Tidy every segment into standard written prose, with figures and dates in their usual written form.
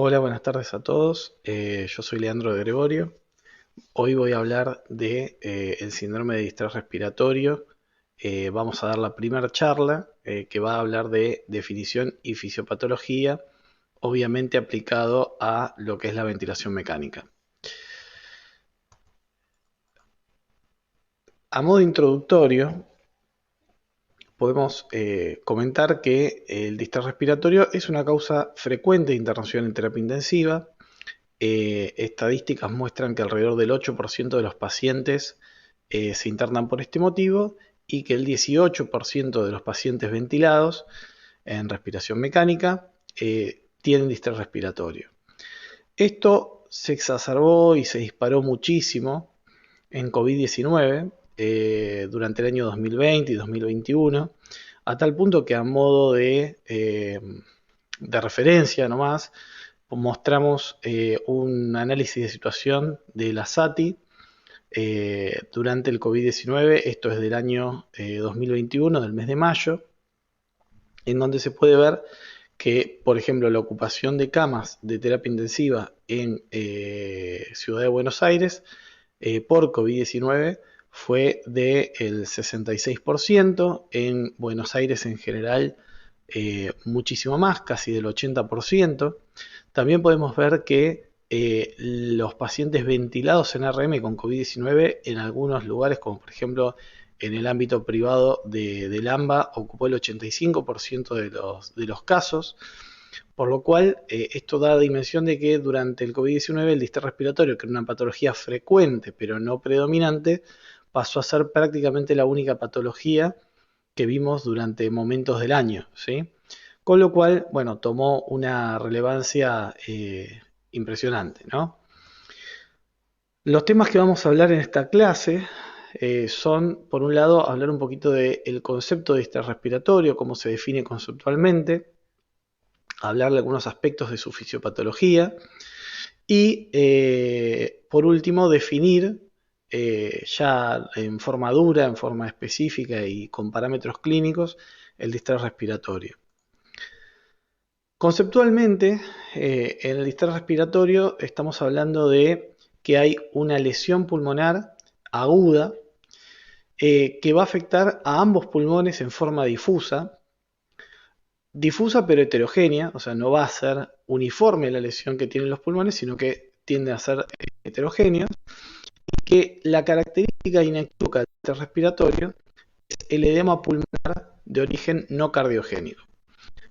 Hola, buenas tardes a todos. Yo soy Leandro de Gregorio. Hoy voy a hablar de el síndrome de distrés respiratorio. Vamos a dar la primera charla que va a hablar de definición y fisiopatología, obviamente aplicado a lo que es la ventilación mecánica. A modo introductorio, podemos comentar que el distrés respiratorio es una causa frecuente de internación en terapia intensiva. Estadísticas muestran que alrededor del 8% de los pacientes se internan por este motivo y que el 18% de los pacientes ventilados en respiración mecánica tienen distrés respiratorio. Esto se exacerbó y se disparó muchísimo en COVID-19 durante el año 2020 y 2021, a tal punto que a modo de referencia nomás, mostramos un análisis de situación de la SATI durante el COVID-19, esto es del año 2021, del mes de mayo, en donde se puede ver que, por ejemplo, la ocupación de camas de terapia intensiva en Ciudad de Buenos Aires por COVID-19 fue del 66%, en Buenos Aires en general muchísimo más, casi del 80%. También podemos ver que los pacientes ventilados en RM con COVID-19 en algunos lugares, como por ejemplo en el ámbito privado del AMBA, ocupó el 85% de los casos, por lo cual esto da dimensión de que durante el COVID-19 el distrés respiratorio, que era una patología frecuente pero no predominante, pasó a ser prácticamente la única patología que vimos durante momentos del año, ¿sí? Con lo cual, bueno, tomó una relevancia impresionante, ¿no? Los temas que vamos a hablar en esta clase son, por un lado, hablar un poquito del concepto de distrés respiratorio, cómo se define conceptualmente, hablar de algunos aspectos de su fisiopatología y, por último, definir ya en forma dura, en forma específica y con parámetros clínicos, el distrés respiratorio. Conceptualmente, en el distrés respiratorio estamos hablando de que hay una lesión pulmonar aguda que va a afectar a ambos pulmones en forma difusa pero heterogénea, o sea, no va a ser uniforme la lesión que tienen los pulmones, sino que tiende a ser heterogéneos, y que la característica inequívoca del distrés respiratorio es el edema pulmonar de origen no cardiogénico.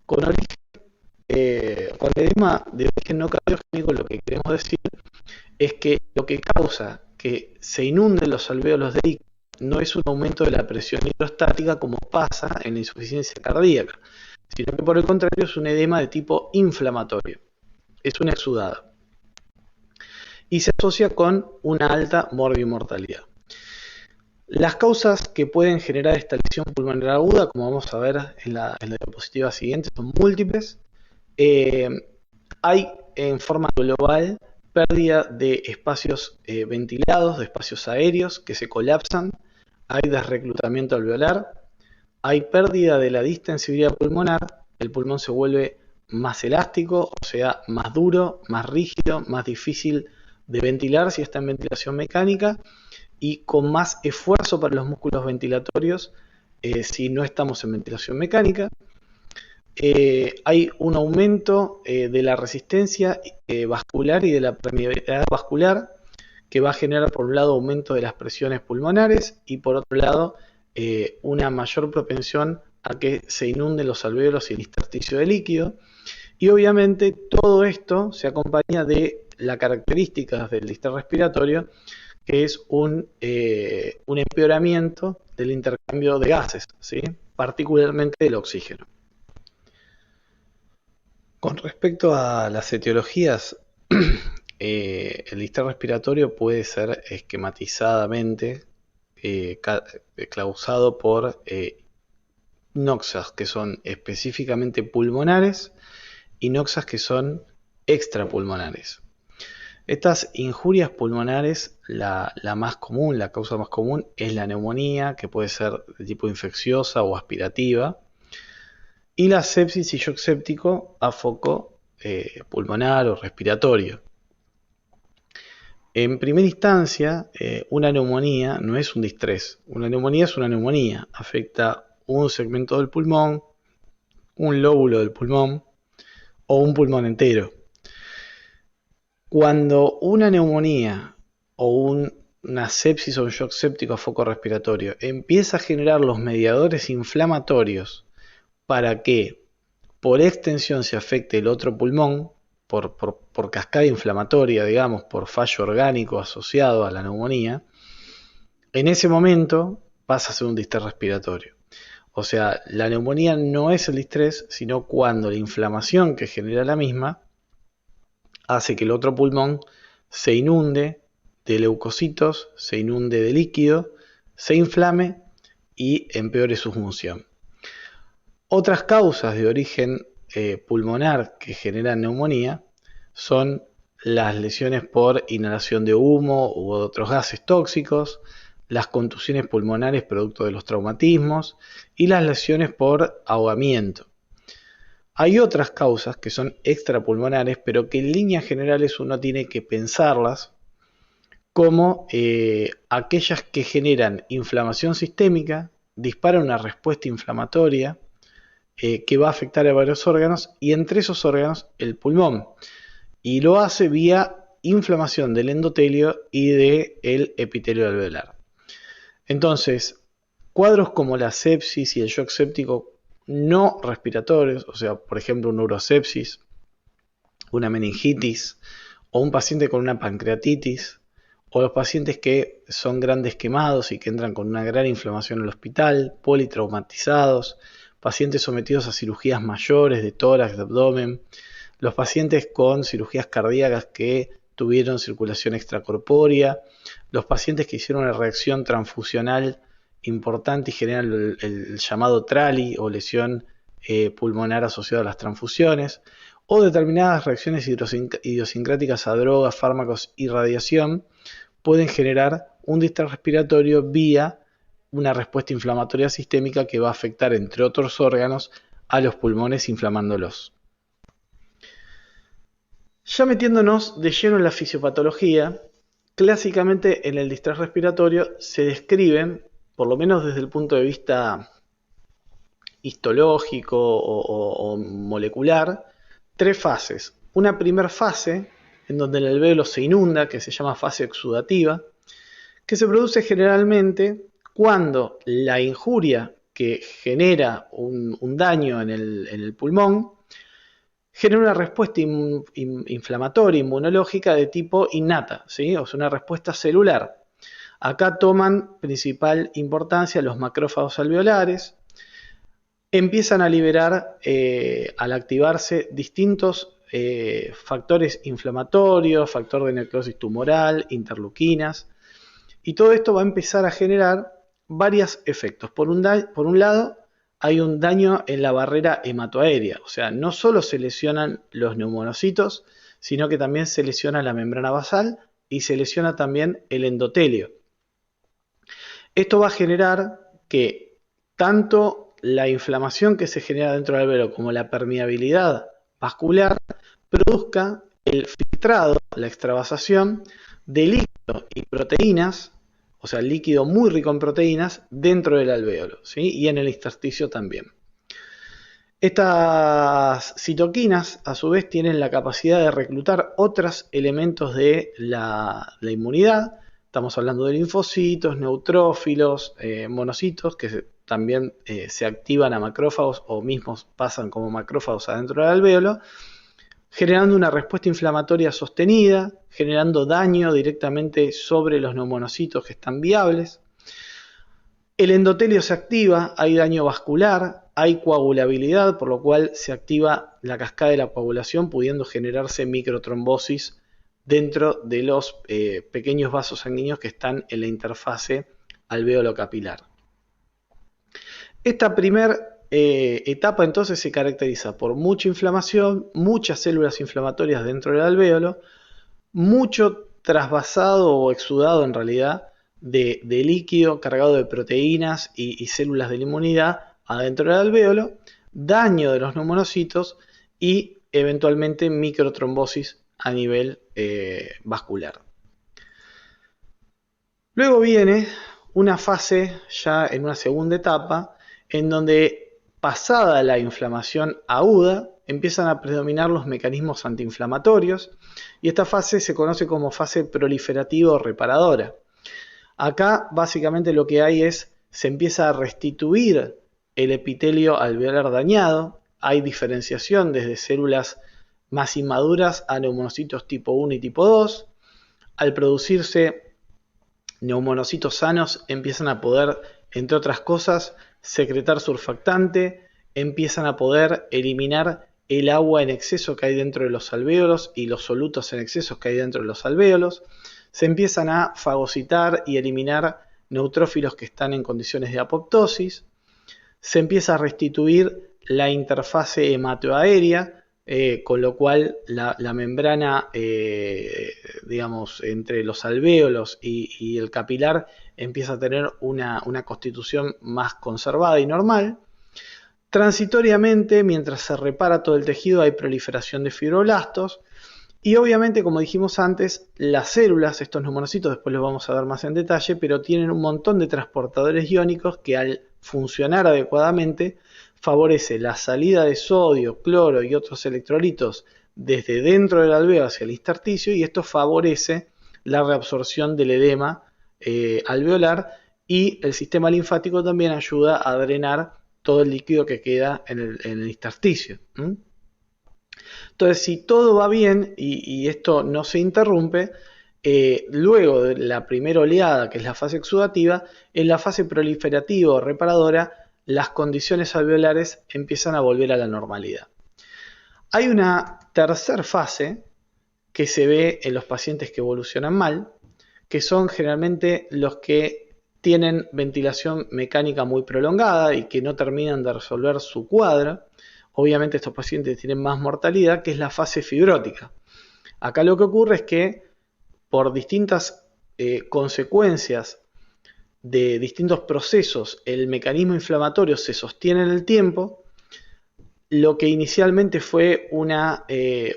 Con con edema de origen no cardiogénico, lo que queremos decir es que lo que causa que se inunden los alvéolos de líquido no es un aumento de la presión hidrostática como pasa en la insuficiencia cardíaca, sino que por el contrario es un edema de tipo inflamatorio, es un exudado y se asocia con una alta morbimortalidad. Las causas que pueden generar esta lesión pulmonar aguda, como vamos a ver en la diapositiva siguiente, son múltiples. Hay en forma global pérdida de espacios ventilados, de espacios aéreos que se colapsan, hay desreclutamiento alveolar, hay pérdida de la distensibilidad pulmonar, el pulmón se vuelve más elástico, o sea, más duro, más rígido, más difícil de ventilar si está en ventilación mecánica y con más esfuerzo para los músculos ventilatorios si no estamos en ventilación mecánica. Hay un aumento de la resistencia vascular y de la permeabilidad vascular que va a generar por un lado aumento de las presiones pulmonares y por otro lado una mayor propensión a que se inunden los alvéolos y el intersticio de líquido. Y obviamente todo esto se acompaña de las características del distrés respiratorio, que es un empeoramiento del intercambio de gases, ¿sí? Particularmente del oxígeno. Con respecto a las etiologías, el distrés respiratorio puede ser esquematizadamente causado por noxas que son específicamente pulmonares y noxas que son extrapulmonares. Estas injurias pulmonares, la más común, la causa más común es la neumonía, que puede ser de tipo infecciosa o aspirativa, y la sepsis y shock séptico a foco pulmonar o respiratorio. En primera instancia, una neumonía no es un distrés. Una neumonía es una neumonía. Afecta un segmento del pulmón, un lóbulo del pulmón o un pulmón entero. Cuando una neumonía o una sepsis o un shock séptico a foco respiratorio empieza a generar los mediadores inflamatorios para que por extensión se afecte el otro pulmón, por cascada inflamatoria, digamos, por fallo orgánico asociado a la neumonía, en ese momento pasa a ser un distrés respiratorio. O sea, la neumonía no es el distrés, sino cuando la inflamación que genera la misma hace que el otro pulmón se inunde de leucocitos, se inunde de líquido, se inflame y empeore su función. Otras causas de origen pulmonar que generan neumonía son las lesiones por inhalación de humo u otros gases tóxicos, las contusiones pulmonares producto de los traumatismos y las lesiones por ahogamiento. Hay otras causas que son extrapulmonares, pero que en líneas generales uno tiene que pensarlas como aquellas que generan inflamación sistémica, disparan una respuesta inflamatoria que va a afectar a varios órganos y entre esos órganos el pulmón. Y lo hace vía inflamación del endotelio y del epitelio alveolar. Entonces, cuadros como la sepsis y el shock séptico no respiratorios, o sea, por ejemplo, una urosepsis, una meningitis o un paciente con una pancreatitis, o los pacientes que son grandes quemados y que entran con una gran inflamación en el hospital, politraumatizados, pacientes sometidos a cirugías mayores de tórax, de abdomen, los pacientes con cirugías cardíacas que tuvieron circulación extracorpórea, los pacientes que hicieron una reacción transfusional importante y generan el llamado TRALI o lesión pulmonar asociada a las transfusiones, o determinadas reacciones idiosincráticas a drogas, fármacos y radiación pueden generar un distrés respiratorio vía una respuesta inflamatoria sistémica que va a afectar, entre otros órganos, a los pulmones inflamándolos. Ya metiéndonos de lleno en la fisiopatología, clásicamente en el distrés respiratorio se describen, por lo menos desde el punto de vista histológico o molecular, tres fases. Una primera fase, en donde el alvéolo se inunda, que se llama fase exudativa, que se produce generalmente cuando la injuria que genera un daño en el pulmón genera una respuesta inflamatoria, inmunológica de tipo innata, ¿sí? O sea, una respuesta celular. Acá toman principal importancia los macrófagos alveolares, empiezan a liberar, al activarse, distintos factores inflamatorios, factor de necrosis tumoral, interleuquinas, y todo esto va a empezar a generar varios efectos. Por un lado, hay un daño en la barrera hematoaérea, o sea, no solo se lesionan los neumonocitos, sino que también se lesiona la membrana basal y se lesiona también el endotelio. Esto va a generar que tanto la inflamación que se genera dentro del alvéolo como la permeabilidad vascular produzca el filtrado, la extravasación de líquido y proteínas, o sea, líquido muy rico en proteínas dentro del alvéolo, ¿sí? Y en el intersticio también. Estas citoquinas, a su vez, tienen la capacidad de reclutar otros elementos de la inmunidad. Estamos hablando de linfocitos, neutrófilos, monocitos, que también se activan a macrófagos o mismos pasan como macrófagos adentro del alvéolo, generando una respuesta inflamatoria sostenida, generando daño directamente sobre los neumonocitos que están viables. El endotelio se activa, hay daño vascular, hay coagulabilidad, por lo cual se activa la cascada de la coagulación, pudiendo generarse microtrombosis dentro de los pequeños vasos sanguíneos que están en la interfase alvéolo capilar. Esta primera etapa entonces se caracteriza por mucha inflamación, muchas células inflamatorias dentro del alvéolo, mucho trasvasado o exudado en realidad de líquido cargado de proteínas y células de la inmunidad adentro del alvéolo, daño de los neumonocitos y eventualmente microtrombosis a nivel vascular. Luego viene una fase ya en una segunda etapa en donde, pasada la inflamación aguda, empiezan a predominar los mecanismos antiinflamatorios y esta fase se conoce como fase proliferativa o reparadora. Acá básicamente lo que hay es, se empieza a restituir el epitelio alveolar dañado, hay diferenciación desde células más inmaduras a neumonocitos tipo 1 y tipo 2. Al producirse neumonocitos sanos empiezan a poder, entre otras cosas, secretar surfactante, empiezan a poder eliminar el agua en exceso que hay dentro de los alvéolos y los solutos en exceso que hay dentro de los alvéolos, se empiezan a fagocitar y eliminar neutrófilos que están en condiciones de apoptosis, se empieza a restituir la interfase hematoaérea, con lo cual la membrana, digamos, entre los alvéolos y el capilar empieza a tener una constitución más conservada y normal. Transitoriamente, mientras se repara todo el tejido, hay proliferación de fibroblastos y obviamente, como dijimos antes, las células, estos neumonocitos, después los vamos a ver más en detalle, pero tienen un montón de transportadores iónicos que al funcionar adecuadamente favorece la salida de sodio, cloro y otros electrolitos desde dentro del alvéolo hacia el intersticio, y esto favorece la reabsorción del edema alveolar, y el sistema linfático también ayuda a drenar todo el líquido que queda en el intersticio. Entonces, si todo va bien y esto no se interrumpe, luego de la primera oleada, que es la fase exudativa, en la fase proliferativa o reparadora, las condiciones alveolares empiezan a volver a la normalidad. Hay una tercera fase que se ve en los pacientes que evolucionan mal, que son generalmente los que tienen ventilación mecánica muy prolongada y que no terminan de resolver su cuadro. Obviamente estos pacientes tienen más mortalidad, que es la fase fibrótica. Acá lo que ocurre es que por distintas consecuencias de distintos procesos, el mecanismo inflamatorio se sostiene en el tiempo. Lo que inicialmente fue una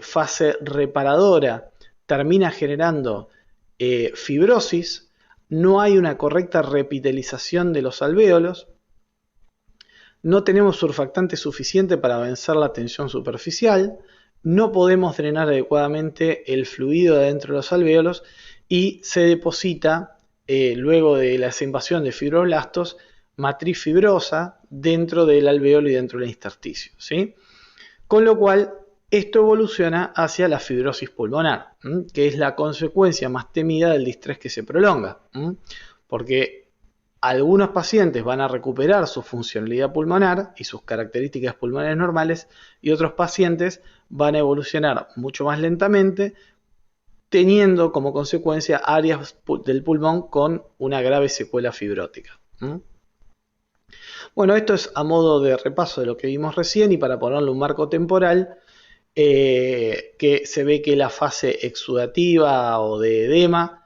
fase reparadora termina generando fibrosis, no hay una correcta repitelización de los alvéolos, no tenemos surfactante suficiente para vencer la tensión superficial, no podemos drenar adecuadamente el fluido de dentro de los alvéolos y se deposita, luego de la invasión de fibroblastos, matriz fibrosa dentro del alvéolo y dentro del intersticio, ¿sí? Con lo cual, esto evoluciona hacia la fibrosis pulmonar, que es la consecuencia más temida del distrés que se prolonga, porque algunos pacientes van a recuperar su funcionalidad pulmonar y sus características pulmonares normales, y otros pacientes van a evolucionar mucho más lentamente, teniendo como consecuencia áreas del pulmón con una grave secuela fibrótica. Bueno, esto es a modo de repaso de lo que vimos recién, y para ponerle un marco temporal, que se ve que la fase exudativa o de edema,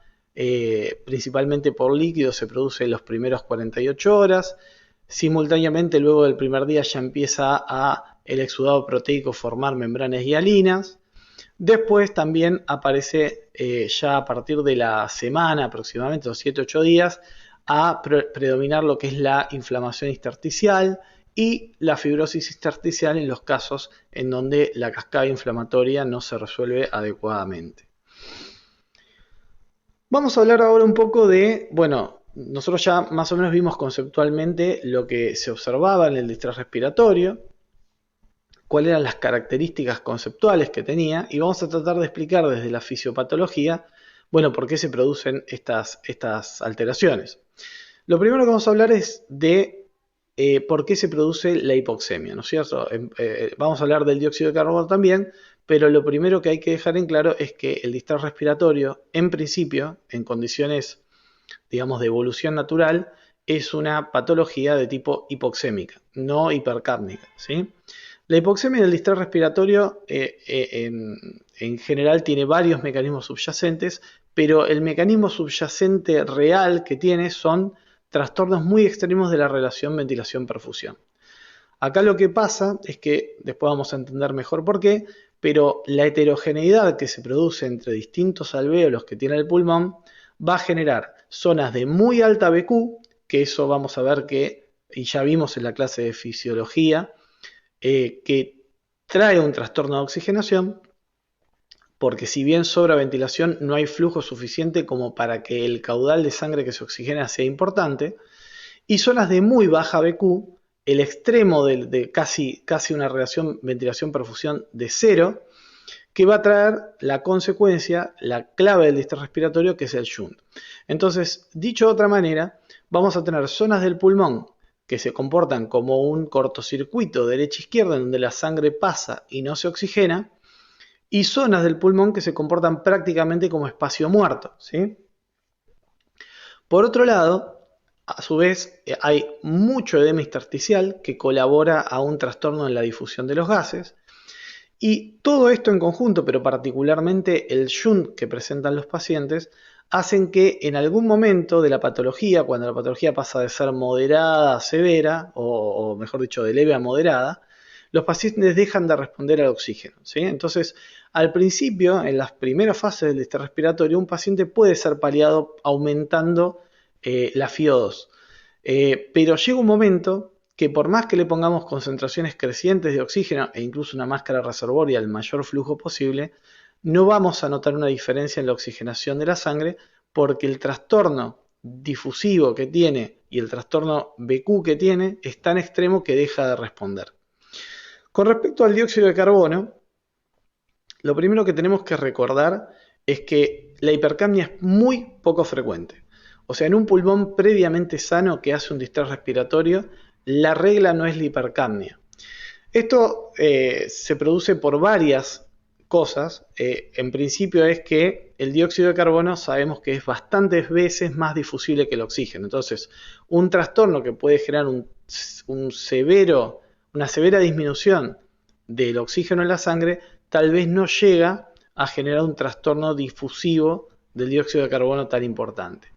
principalmente por líquido, se produce en los primeros 48 horas. Simultáneamente, luego del primer día ya empieza el exudado proteico formar membranas hialinas. Después también aparece, ya a partir de la semana, aproximadamente los 7-8 días, a predominar lo que es la inflamación intersticial y la fibrosis intersticial en los casos en donde la cascada inflamatoria no se resuelve adecuadamente. Vamos a hablar ahora un poco de, bueno, nosotros ya más o menos vimos conceptualmente lo que se observaba en el distrés respiratorio, cuáles eran las características conceptuales que tenía, y vamos a tratar de explicar desde la fisiopatología, bueno, por qué se producen estas alteraciones. Lo primero que vamos a hablar es de por qué se produce la hipoxemia, ¿no es cierto? Vamos a hablar del dióxido de carbono también, pero lo primero que hay que dejar en claro es que el distrés respiratorio, en principio, en condiciones, digamos, de evolución natural, es una patología de tipo hipoxémica, no hipercárnica, ¿sí? La hipoxemia del distrés respiratorio en general tiene varios mecanismos subyacentes, pero el mecanismo subyacente real que tiene son trastornos muy extremos de la relación ventilación-perfusión. Acá lo que pasa es que, después vamos a entender mejor por qué, pero la heterogeneidad que se produce entre distintos alvéolos que tiene el pulmón va a generar zonas de muy alta BQ, que eso vamos a ver que, y ya vimos en la clase de fisiología, que trae un trastorno de oxigenación, porque si bien sobra ventilación, no hay flujo suficiente como para que el caudal de sangre que se oxigena sea importante, y zonas de muy baja BQ, el extremo de casi una relación ventilación-perfusión de 0, que va a traer la consecuencia, la clave del distrés respiratorio, que es el shunt. Entonces, dicho de otra manera, vamos a tener zonas del pulmón que se comportan como un cortocircuito derecha-izquierda, en donde la sangre pasa y no se oxigena, y zonas del pulmón que se comportan prácticamente como espacio muerto, ¿sí? Por otro lado, a su vez, hay mucho edema intersticial que colabora a un trastorno en la difusión de los gases, y todo esto en conjunto, pero particularmente el shunt que presentan los pacientes, hacen que en algún momento de la patología, cuando la patología pasa de ser moderada a severa, o mejor dicho, de leve a moderada, los pacientes dejan de responder al oxígeno, ¿sí? Entonces, al principio, en las primeras fases del distrés respiratorio, un paciente puede ser paliado aumentando la FiO2. Pero llega un momento que por más que le pongamos concentraciones crecientes de oxígeno e incluso una máscara reservoria al mayor flujo posible, no vamos a notar una diferencia en la oxigenación de la sangre, porque el trastorno difusivo que tiene y el trastorno BQ que tiene es tan extremo que deja de responder. Con respecto al dióxido de carbono, lo primero que tenemos que recordar es que la hipercapnia es muy poco frecuente. O sea, en un pulmón previamente sano que hace un distrés respiratorio, la regla no es la hipercapnia. Esto se produce por varias cosas. En principio es que el dióxido de carbono sabemos que es bastantes veces más difusible que el oxígeno. Entonces, un trastorno que puede generar una severa disminución del oxígeno en la sangre, tal vez no llega a generar un trastorno difusivo del dióxido de carbono tan importante.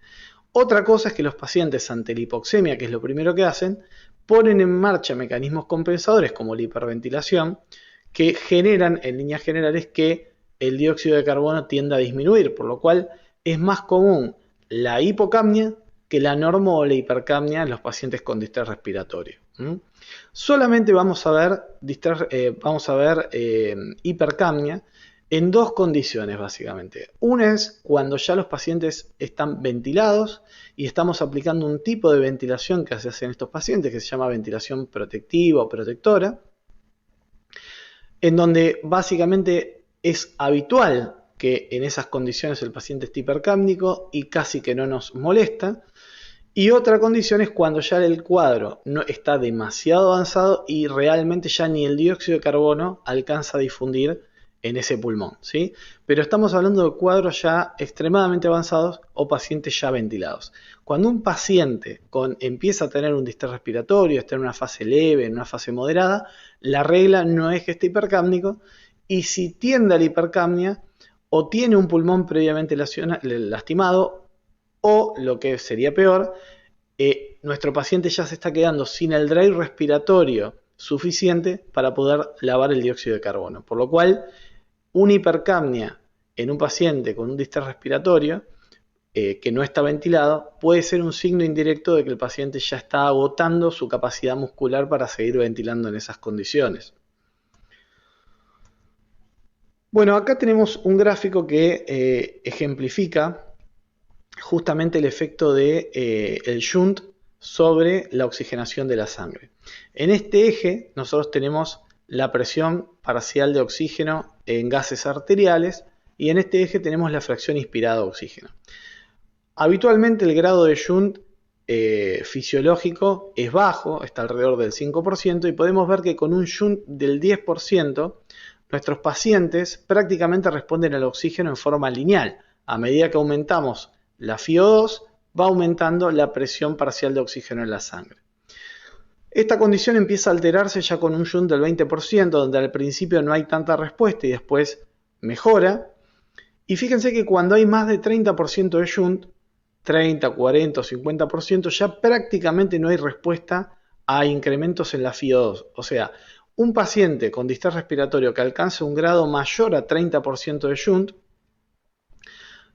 Otra cosa es que los pacientes ante la hipoxemia, que es lo primero que hacen, ponen en marcha mecanismos compensadores como la hiperventilación, que generan en líneas generales que el dióxido de carbono tienda a disminuir, por lo cual es más común la hipocapnia que la normo o la hipercapnia en los pacientes con distrés respiratorio. Solamente vamos a ver hipercapnia en dos condiciones básicamente. Una es cuando ya los pacientes están ventilados y estamos aplicando un tipo de ventilación que se hace en estos pacientes que se llama ventilación protectiva o protectora, en donde básicamente es habitual que en esas condiciones el paciente esté hipercápnico y casi que no nos molesta. Y otra condición es cuando ya el cuadro no está demasiado avanzado y realmente ya ni el dióxido de carbono alcanza a difundir en ese pulmón, ¿sí? Pero estamos hablando de cuadros ya extremadamente avanzados o pacientes ya ventilados. Cuando un paciente empieza a tener un distrés respiratorio, está en una fase leve, en una fase moderada, la regla no es que esté hipercápnico, y si tiende a la hipercapnia, o tiene un pulmón previamente lastimado, o lo que sería peor, nuestro paciente ya se está quedando sin el drive respiratorio suficiente para poder lavar el dióxido de carbono. Por lo cual, una hipercapnia en un paciente con un distrés respiratorio que no está ventilado puede ser un signo indirecto de que el paciente ya está agotando su capacidad muscular para seguir ventilando en esas condiciones. Bueno, acá tenemos un gráfico que ejemplifica justamente el efecto del shunt sobre la oxigenación de la sangre. En este eje nosotros tenemos la presión parcial de oxígeno en gases arteriales y en este eje tenemos la fracción inspirada de oxígeno. Habitualmente el grado de shunt fisiológico es bajo, está alrededor del 5%, y podemos ver que con un shunt del 10% nuestros pacientes prácticamente responden al oxígeno en forma lineal. A medida que aumentamos la FiO2, va aumentando la presión parcial de oxígeno en la sangre. Esta condición empieza a alterarse ya con un shunt del 20%, donde al principio no hay tanta respuesta y después mejora. Y fíjense que cuando hay más de 30% de shunt, 30, 40 o 50%, ya prácticamente no hay respuesta a incrementos en la FiO2. O sea, un paciente con distrés respiratorio que alcance un grado mayor a 30% de shunt,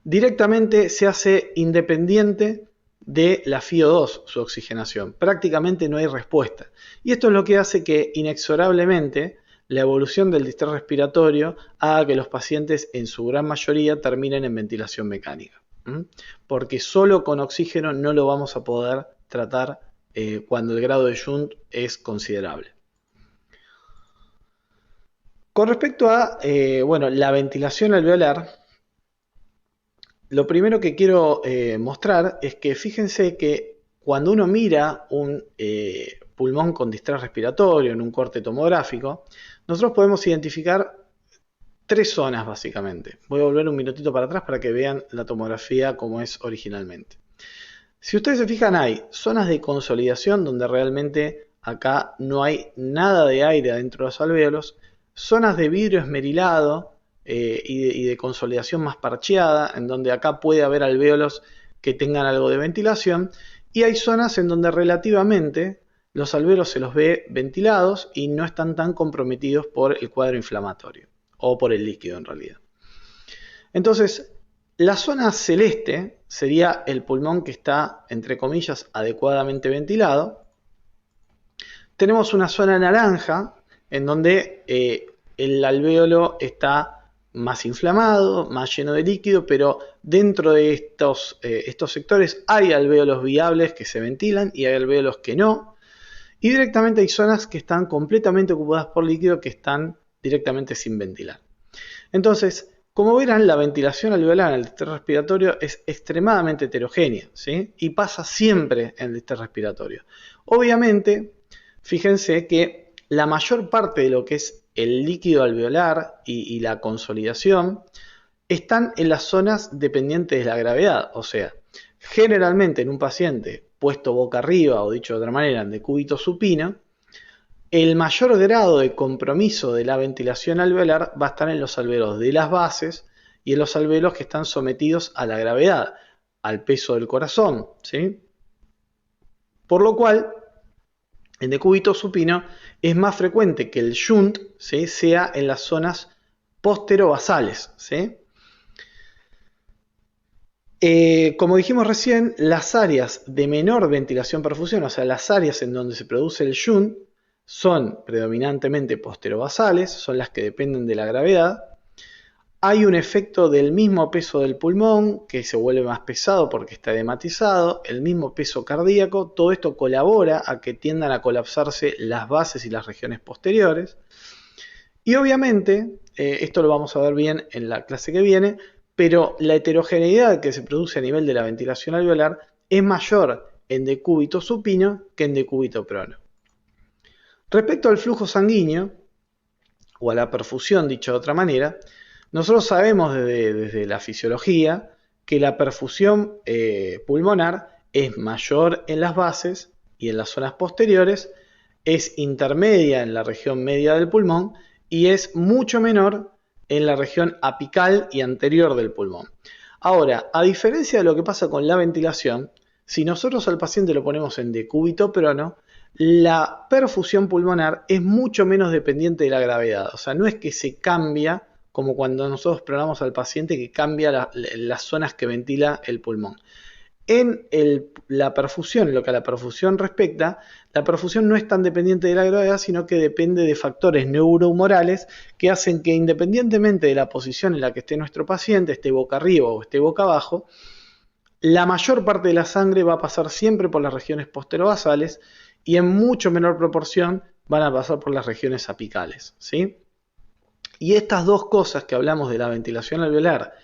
directamente se hace independiente de la FiO2, su oxigenación. Prácticamente no hay respuesta. Y esto es lo que hace que inexorablemente la evolución del distrés respiratorio haga que los pacientes en su gran mayoría terminen en ventilación mecánica. Porque solo con oxígeno no lo vamos a poder tratar cuando el grado de shunt es considerable. Con respecto a la ventilación alveolar, lo primero que quiero mostrar es que fíjense que cuando uno mira un pulmón con distrés respiratorio en un corte tomográfico, nosotros podemos identificar tres zonas básicamente. Voy a volver un minutito para atrás para que vean la tomografía como es originalmente. Si ustedes se fijan, hay zonas de consolidación donde realmente acá no hay nada de aire adentro de los alvéolos, zonas de vidrio esmerilado y de consolidación más parcheada, en donde acá puede haber alvéolos que tengan algo de ventilación, y hay zonas en donde relativamente los alvéolos se los ve ventilados y no están tan comprometidos por el cuadro inflamatorio, o por el líquido en realidad. Entonces, la zona celeste sería el pulmón que está, entre comillas, adecuadamente ventilado. Tenemos una zona naranja en donde el alvéolo está más inflamado, más lleno de líquido, pero dentro de estos sectores hay alvéolos viables que se ventilan y hay alvéolos que no. Y directamente hay zonas que están completamente ocupadas por líquido que están directamente sin ventilar. Entonces, como verán, la ventilación alveolar en el distrés respiratorio es extremadamente heterogénea, ¿sí? Y pasa siempre en el distrés respiratorio. Obviamente, fíjense que la mayor parte de lo que es el líquido alveolar y la consolidación están en las zonas dependientes de la gravedad. O sea, generalmente en un paciente puesto boca arriba, o dicho de otra manera, en decúbito supino, el mayor grado de compromiso de la ventilación alveolar va a estar en los alvéolos de las bases y en los alvéolos que están sometidos a la gravedad, al peso del corazón, ¿sí? Por lo cual, en decúbito supino es más frecuente que el shunt, ¿sí?, sea en las zonas posterobasales, ¿sí? Como dijimos recién, las áreas de menor ventilación-perfusión, o sea, las áreas en donde se produce el shunt, son predominantemente posterobasales, son las que dependen de la gravedad. Hay un efecto del mismo peso del pulmón, que se vuelve más pesado porque está edematizado, el mismo peso cardíaco, todo esto colabora a que tiendan a colapsarse las bases y las regiones posteriores. Y obviamente, esto lo vamos a ver bien en la clase que viene, pero la heterogeneidad que se produce a nivel de la ventilación alveolar es mayor en decúbito supino que en decúbito prono. Respecto al flujo sanguíneo, o a la perfusión, dicho de otra manera, nosotros sabemos desde la fisiología que la perfusión pulmonar es mayor en las bases y en las zonas posteriores, es intermedia en la región media del pulmón y es mucho menor en la región apical y anterior del pulmón. Ahora, a diferencia de lo que pasa con la ventilación, si nosotros al paciente lo ponemos en decúbito prono, la perfusión pulmonar es mucho menos dependiente de la gravedad. O sea, no es que se cambia como cuando nosotros probamos al paciente que cambia las zonas que ventila el pulmón. En la perfusión, en lo que a la perfusión respecta, la perfusión no es tan dependiente de la gravedad, sino que depende de factores neurohumorales que hacen que, independientemente de la posición en la que esté nuestro paciente, esté boca arriba o esté boca abajo, la mayor parte de la sangre va a pasar siempre por las regiones posterobasales y en mucho menor proporción van a pasar por las regiones apicales, ¿sí? Y estas dos cosas que hablamos de la ventilación alveolar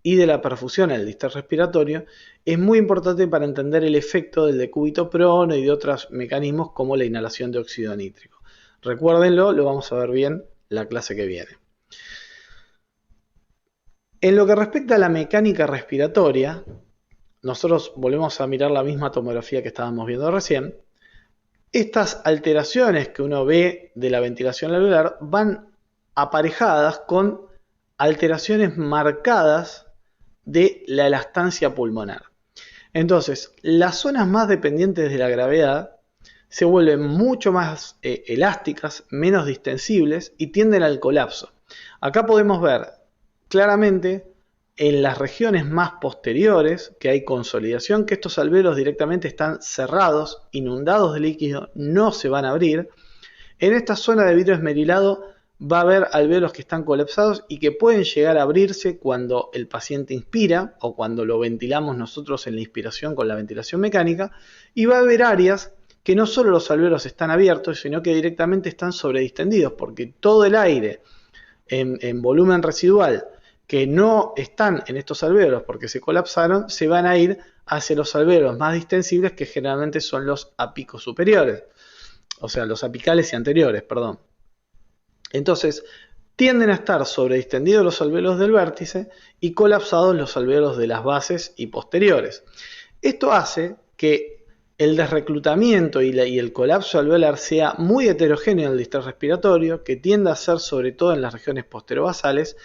y de la perfusión en el distrés respiratorio es muy importante para entender el efecto del decúbito prono y de otros mecanismos como la inhalación de óxido nítrico. Recuérdenlo, lo vamos a ver bien la clase que viene. En lo que respecta a la mecánica respiratoria, nosotros volvemos a mirar la misma tomografía que estábamos viendo recién. Estas alteraciones que uno ve de la ventilación alveolar van aparejadas con alteraciones marcadas de la elastancia pulmonar. Entonces, las zonas más dependientes de la gravedad se vuelven mucho más elásticas, menos distensibles y tienden al colapso. Acá podemos ver claramente en las regiones más posteriores que hay consolidación, que estos alvéolos directamente están cerrados, inundados de líquido, no se van a abrir. En esta zona de vidrio esmerilado va a haber alvéolos que están colapsados y que pueden llegar a abrirse cuando el paciente inspira o cuando lo ventilamos nosotros en la inspiración con la ventilación mecánica, y va a haber áreas que no solo los alvéolos están abiertos, sino que directamente están sobredistendidos, porque todo el aire en volumen residual que no están en estos alvéolos porque se colapsaron, se van a ir hacia los alvéolos más distensibles, que generalmente son los apicos superiores, o sea, los apicales y anteriores, perdón. Entonces, tienden a estar sobredistendidos los alvéolos del vértice y colapsados los alvéolos de las bases y posteriores. Esto hace que el desreclutamiento y el colapso alveolar sea muy heterogéneo en el distrés respiratorio, que tiende a ser sobre todo en las regiones posterobasales,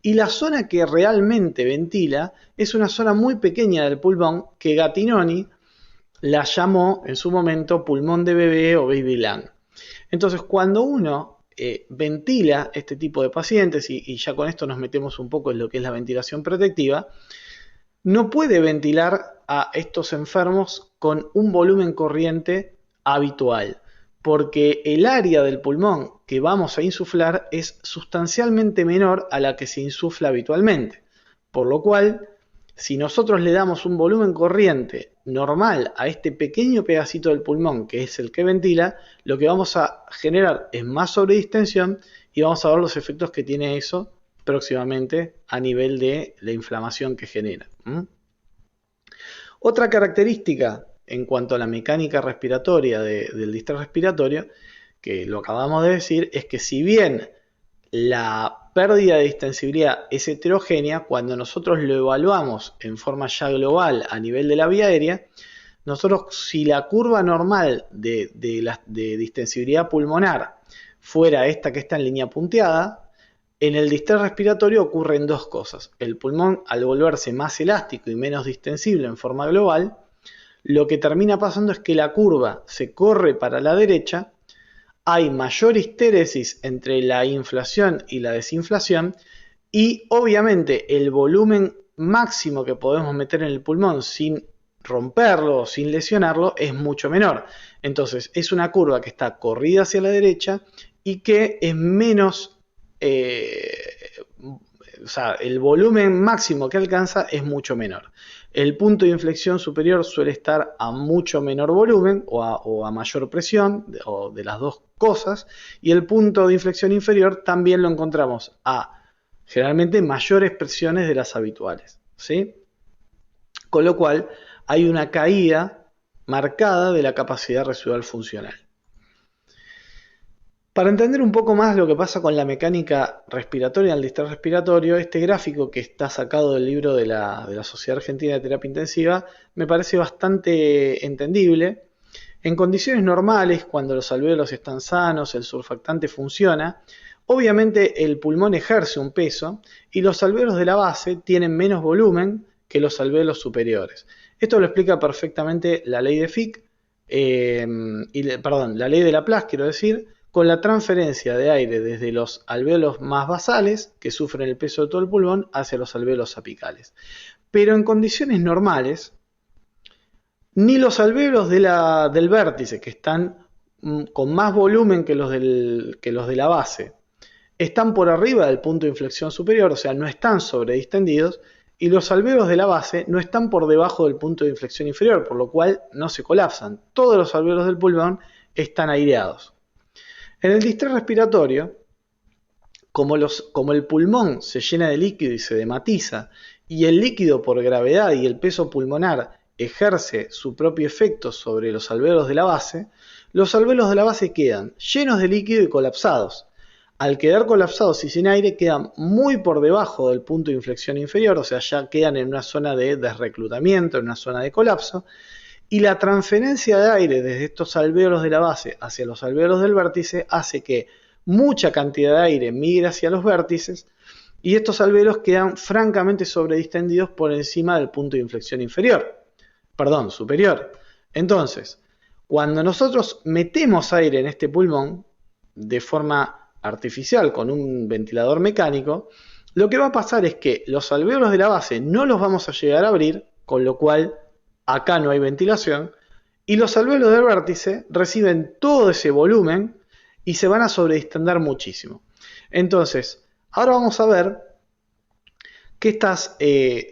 y la zona que realmente ventila es una zona muy pequeña del pulmón que Gattinoni la llamó en su momento pulmón de bebé o baby lung. Entonces, cuando uno ventila este tipo de pacientes, y ya con esto nos metemos un poco en lo que es la ventilación protectiva, no puede ventilar a estos enfermos con un volumen corriente habitual, porque el área del pulmón que vamos a insuflar es sustancialmente menor a la que se insufla habitualmente, por lo cual, si nosotros le damos un volumen corriente normal a este pequeño pedacito del pulmón, que es el que ventila, lo que vamos a generar es más sobredistensión y vamos a ver los efectos que tiene eso próximamente a nivel de la inflamación que genera. Otra característica en cuanto a la mecánica respiratoria del distrés respiratorio, que lo acabamos de decir, es que si bien la pérdida de distensibilidad es heterogénea, cuando nosotros lo evaluamos en forma ya global a nivel de la vía aérea, nosotros, si la curva normal de distensibilidad pulmonar fuera esta que está en línea punteada, en el distrés respiratorio ocurren dos cosas. El pulmón, al volverse más elástico y menos distensible en forma global, lo que termina pasando es que la curva se corre para la derecha, hay mayor histéresis entre la inflación y la desinflación, y obviamente el volumen máximo que podemos meter en el pulmón sin romperlo o sin lesionarlo es mucho menor. Entonces es una curva que está corrida hacia la derecha y que es menos, o sea, el volumen máximo que alcanza es mucho menor. El punto de inflexión superior suele estar a mucho menor volumen o a mayor presión, o de las dos cosas, y el punto de inflexión inferior también lo encontramos a generalmente mayores presiones de las habituales, ¿sí? Con lo cual hay una caída marcada de la capacidad residual funcional. Para entender un poco más lo que pasa con la mecánica respiratoria en el distrés respiratorio, este gráfico que está sacado del libro de la Sociedad Argentina de Terapia Intensiva me parece bastante entendible. En condiciones normales, cuando los alvéolos están sanos, el surfactante funciona, obviamente el pulmón ejerce un peso y los alvéolos de la base tienen menos volumen que los alvéolos superiores. Esto lo explica perfectamente la ley de Fick, la ley de Laplace, quiero decir, con la transferencia de aire desde los alvéolos más basales, que sufren el peso de todo el pulmón, hacia los alvéolos apicales. Pero en condiciones normales, ni los alvéolos del vértice, que están con más volumen que los de la base, están por arriba del punto de inflexión superior, o sea, no están sobredistendidos, y los alvéolos de la base no están por debajo del punto de inflexión inferior, por lo cual no se colapsan. Todos los alvéolos del pulmón están aireados. En el distrés respiratorio, como el pulmón se llena de líquido y se dematiza, y el líquido por gravedad y el peso pulmonar ejerce su propio efecto sobre los alvéolos de la base, los alvéolos de la base quedan llenos de líquido y colapsados. Al quedar colapsados y sin aire, quedan muy por debajo del punto de inflexión inferior, o sea, ya quedan en una zona de desreclutamiento, en una zona de colapso, y la transferencia de aire desde estos alvéolos de la base hacia los alvéolos del vértice hace que mucha cantidad de aire migre hacia los vértices y estos alvéolos quedan francamente sobredistendidos por encima del punto de inflexión superior. Entonces, Cuando nosotros metemos aire en este pulmón de forma artificial con un ventilador mecánico, lo que va a pasar es que los alvéolos de la base no los vamos a llegar a abrir, con lo cual acá no hay ventilación, y los alvéolos del vértice reciben todo ese volumen y se van a sobredistender muchísimo. Entonces, ahora vamos a ver que estas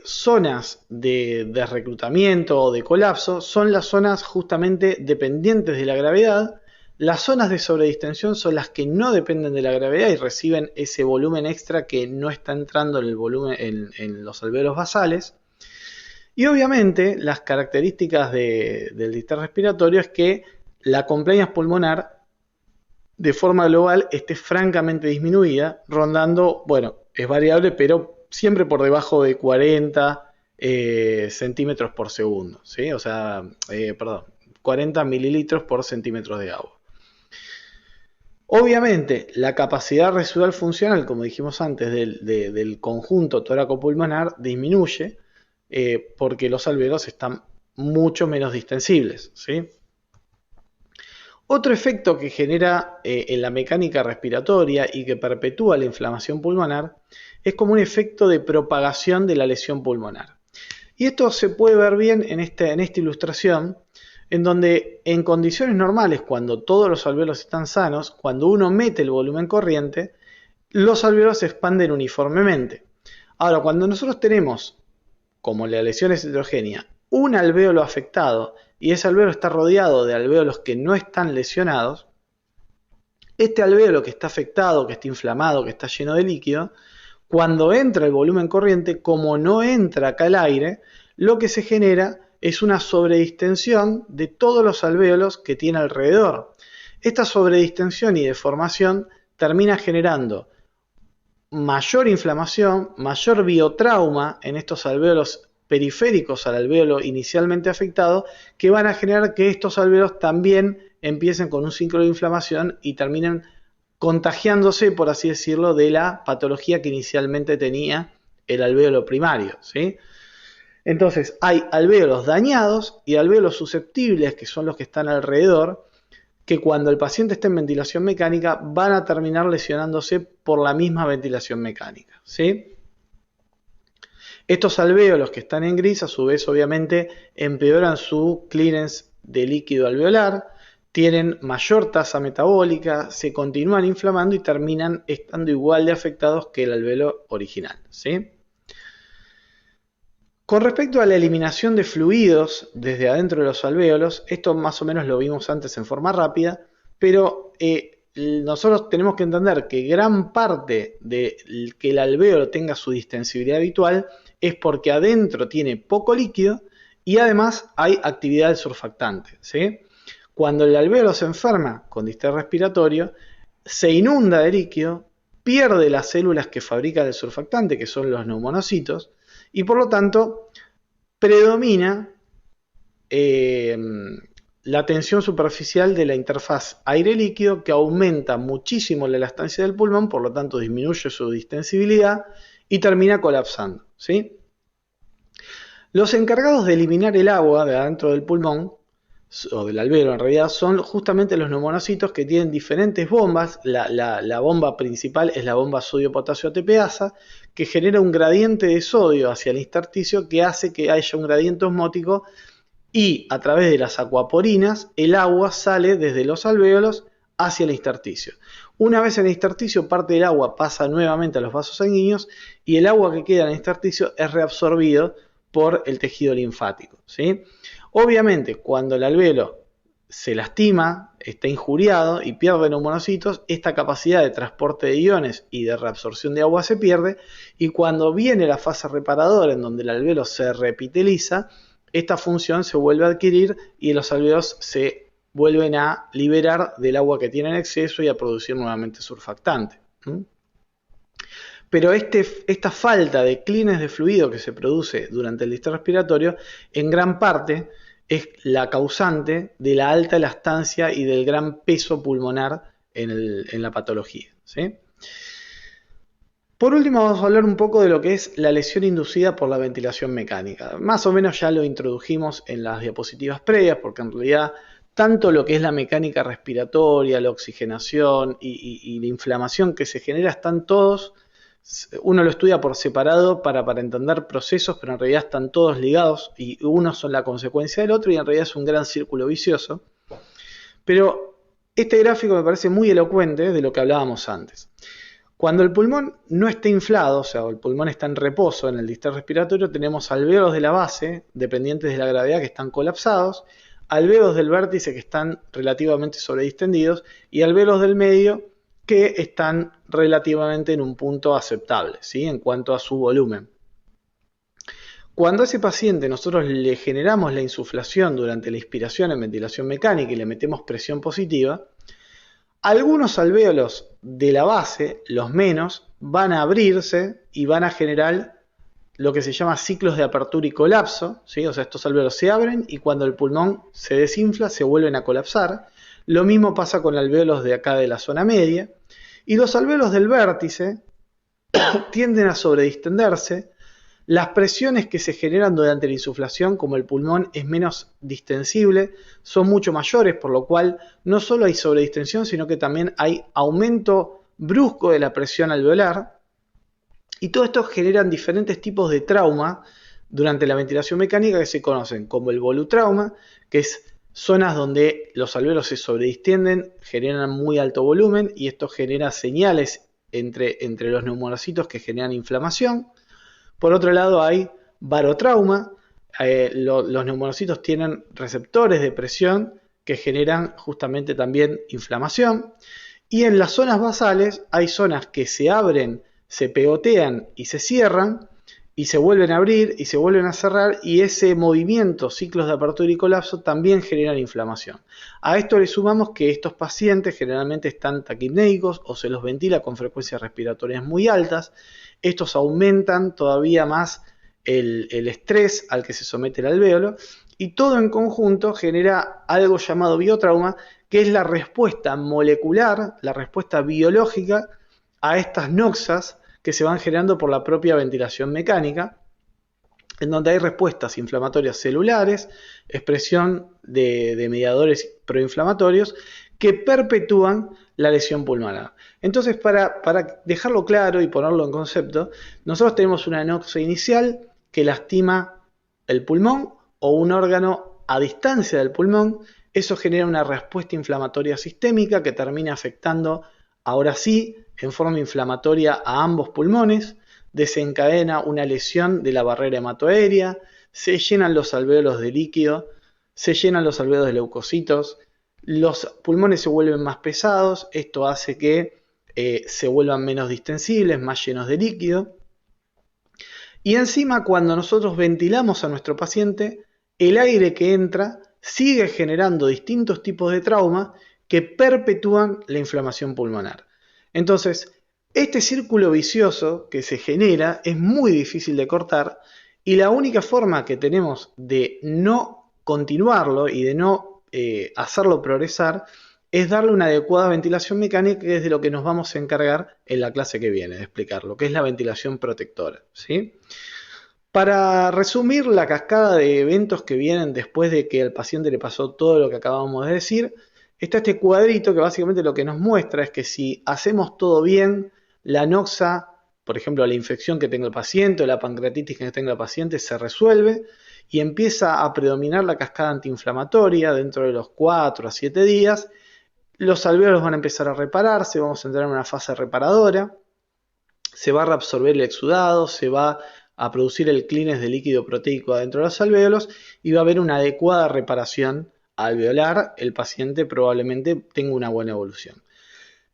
zonas de reclutamiento o de colapso son las zonas justamente dependientes de la gravedad. Las zonas de sobredistensión son las que no dependen de la gravedad y reciben ese volumen extra que no está entrando en el volumen en los alvéolos basales. Y obviamente las características del distrés respiratorio es que la compliance pulmonar de forma global esté francamente disminuida, rondando, bueno, es variable, pero siempre por debajo de 40 centímetros por segundo, ¿sí? O sea, 40 mililitros por centímetros de agua. Obviamente, la capacidad residual funcional, como dijimos antes, del conjunto tóraco-pulmonar disminuye porque los alvéolos están mucho menos distensibles, ¿sí? Otro efecto que genera en la mecánica respiratoria y que perpetúa la inflamación pulmonar es como un efecto de propagación de la lesión pulmonar. Y esto se puede ver bien en esta ilustración, en donde en condiciones normales, cuando todos los alvéolos están sanos, cuando uno mete el volumen corriente, los alvéolos se expanden uniformemente. Ahora, cuando nosotros tenemos, como la lesión es heterogénea, un alvéolo afectado y ese alvéolo está rodeado de alvéolos que no están lesionados, este alvéolo que está afectado, que está inflamado, que está lleno de líquido, cuando entra el volumen corriente, como no entra acá el aire, lo que se genera es una sobredistensión de todos los alvéolos que tiene alrededor. Esta sobredistensión y deformación termina generando mayor inflamación, mayor biotrauma en estos alvéolos periféricos al alvéolo inicialmente afectado, que van a generar que estos alvéolos también empiecen con un ciclo de inflamación y terminen contagiándose, por así decirlo, de la patología que inicialmente tenía el alvéolo primario, ¿sí? Entonces hay alvéolos dañados y alvéolos susceptibles, que son los que están alrededor, que cuando el paciente está en ventilación mecánica van a terminar lesionándose por la misma ventilación mecánica, ¿sí? Estos alvéolos que están en gris, a su vez, obviamente, empeoran su clearance de líquido alveolar, tienen mayor tasa metabólica, se continúan inflamando y terminan estando igual de afectados que el alvéolo original, ¿sí? Con respecto a la eliminación de fluidos desde adentro de los alvéolos, esto más o menos lo vimos antes en forma rápida, pero nosotros tenemos que entender que gran parte de que el alvéolo tenga su distensibilidad habitual es porque adentro tiene poco líquido y además hay actividad del surfactante, ¿sí? Cuando el alvéolo se enferma con distrés respiratorio, se inunda de líquido, pierde las células que fabrican el surfactante, que son los neumonocitos, y por lo tanto predomina la tensión superficial de la interfaz aire-líquido, que aumenta muchísimo la elastancia del pulmón, por lo tanto disminuye su distensibilidad y termina colapsando, ¿sí? Los encargados de eliminar el agua de adentro del pulmón, o del alvéolo en realidad, son justamente los neumonocitos, que tienen diferentes bombas. La bomba principal es la bomba sodio-potasio ATPasa, que genera un gradiente de sodio hacia el intersticio que hace que haya un gradiente osmótico y a través de las acuaporinas el agua sale desde los alvéolos hacia el intersticio. Una vez en el intersticio, parte del agua pasa nuevamente a los vasos sanguíneos y el agua que queda en el intersticio es reabsorbido por el tejido linfático, ¿sí? Obviamente, cuando el alvéolo se lastima, está injuriado y pierde neumonocitos, esta capacidad de transporte de iones y de reabsorción de agua se pierde, y cuando viene la fase reparadora, en donde el alvéolo se reepiteliza, esta función se vuelve a adquirir y los alvéolos se vuelven a liberar del agua que tienen en exceso y a producir nuevamente surfactante. Pero esta falta de clearance de fluido que se produce durante el distrés respiratorio, en gran parte es la causante de la alta elastancia y del gran peso pulmonar en la patología, ¿sí? Por último, vamos a hablar un poco de lo que es la lesión inducida por la ventilación mecánica. Más o menos ya lo introdujimos en las diapositivas previas, porque en realidad tanto lo que es la mecánica respiratoria, la oxigenación y la inflamación que se genera están todos, uno lo estudia por separado para entender procesos, pero en realidad están todos ligados y unos son la consecuencia del otro y en realidad es un gran círculo vicioso. Pero este gráfico me parece muy elocuente de lo que hablábamos antes. Cuando el pulmón no está inflado, o sea, el pulmón está en reposo en el distrés respiratorio, tenemos alvéolos de la base, dependientes de la gravedad, que están colapsados, alvéolos del vértice que están relativamente sobredistendidos y alvéolos del medio que están relativamente en un punto aceptable, ¿sí? En cuanto a su volumen. Cuando a ese paciente nosotros le generamos la insuflación durante la inspiración en ventilación mecánica y le metemos presión positiva, algunos alvéolos de la base, los menos, van a abrirse y van a generar lo que se llama ciclos de apertura y colapso, ¿sí? O sea, estos alvéolos se abren y cuando el pulmón se desinfla se vuelven a colapsar. Lo mismo pasa con alvéolos de acá de la zona media. Y los alvéolos del vértice tienden a sobredistenderse. Las presiones que se generan durante la insuflación, como el pulmón es menos distensible, son mucho mayores, por lo cual no solo hay sobredistensión, sino que también hay aumento brusco de la presión alveolar. Y todo esto generan diferentes tipos de trauma durante la ventilación mecánica que se conocen como el volutrauma, que es zonas donde los alvéolos se sobredistienden, generan muy alto volumen y esto genera señales entre los neumonocitos que generan inflamación. Por otro lado hay barotrauma, los neumonocitos tienen receptores de presión que generan justamente también inflamación. Y en las zonas basales hay zonas que se abren, se pegotean y se cierran, y se vuelven a abrir y se vuelven a cerrar, y ese movimiento, ciclos de apertura y colapso, también generan inflamación. A esto le sumamos que estos pacientes generalmente están taquipnéicos o se los ventila con frecuencias respiratorias muy altas. Estos aumentan todavía más el estrés al que se somete el alvéolo, y todo en conjunto genera algo llamado biotrauma, que es la respuesta molecular, la respuesta biológica a estas noxas que se van generando por la propia ventilación mecánica, en donde hay respuestas inflamatorias celulares, expresión de mediadores proinflamatorios que perpetúan la lesión pulmonar. Entonces, para dejarlo claro y ponerlo en concepto, nosotros tenemos una noxa inicial que lastima el pulmón o un órgano a distancia del pulmón. Eso genera una respuesta inflamatoria sistémica que termina afectando, ahora sí, en forma inflamatoria a ambos pulmones, desencadena una lesión de la barrera hematoaérea, se llenan los alvéolos de líquido, se llenan los alvéolos de leucocitos, los pulmones se vuelven más pesados, esto hace que se vuelvan menos distensibles, más llenos de líquido. Y encima, cuando nosotros ventilamos a nuestro paciente, el aire que entra sigue generando distintos tipos de trauma que perpetúan la inflamación pulmonar. Entonces, este círculo vicioso que se genera es muy difícil de cortar y la única forma que tenemos de no continuarlo y de no hacerlo progresar es darle una adecuada ventilación mecánica, que es de lo que nos vamos a encargar en la clase que viene de explicar, lo que es la ventilación protectora, ¿sí? Para resumir la cascada de eventos que vienen después de que al paciente le pasó todo lo que acabamos de decir, está este cuadrito que básicamente lo que nos muestra es que si hacemos todo bien, la noxa, por ejemplo, la infección que tenga el paciente o la pancreatitis que tenga el paciente se resuelve y empieza a predominar la cascada antiinflamatoria dentro de los 4 a 7 días. Los alvéolos van a empezar a repararse, vamos a entrar en una fase reparadora, se va a reabsorber el exudado, se va a producir el clínex de líquido proteico adentro de los alvéolos y va a haber una adecuada reparación alveolar, el paciente probablemente tenga una buena evolución.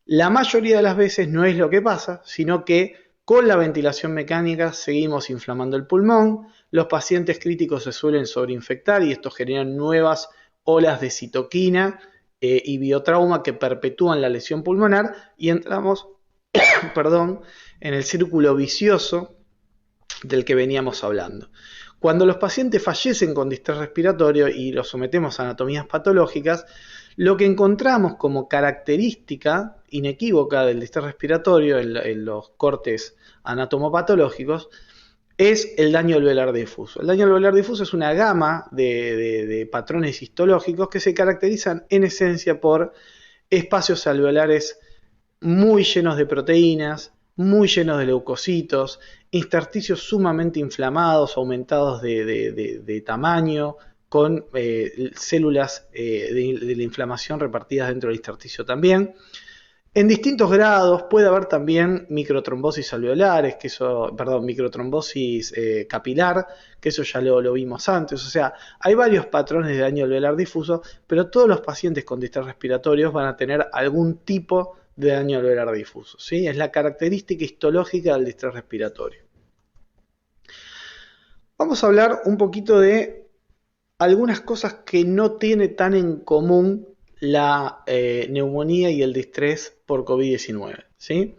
La mayoría de las veces no es lo que pasa, sino que con la ventilación mecánica seguimos inflamando el pulmón, los pacientes críticos se suelen sobreinfectar y esto genera nuevas olas de citoquina y biotrauma que perpetúan la lesión pulmonar y entramos en el círculo vicioso del que veníamos hablando. Cuando los pacientes fallecen con distrés respiratorio y los sometemos a anatomías patológicas, lo que encontramos como característica inequívoca del distrés respiratorio en los cortes anatomopatológicos es el daño alveolar difuso. El daño alveolar difuso es una gama de patrones histológicos que se caracterizan en esencia por espacios alveolares muy llenos de proteínas, muy llenos de leucocitos, intersticios sumamente inflamados, aumentados de tamaño, con células de la inflamación repartidas dentro del intersticio también. En distintos grados puede haber también microtrombosis alveolares, microtrombosis capilar, que eso ya lo vimos antes. O sea, hay varios patrones de daño alveolar difuso, pero todos los pacientes con distrés respiratorios van a tener algún tipo de daño alveolar difuso, ¿sí? Es la característica histológica del distrés respiratorio. Vamos a hablar un poquito de algunas cosas que no tiene tan en común la neumonía y el distrés por COVID-19, ¿sí?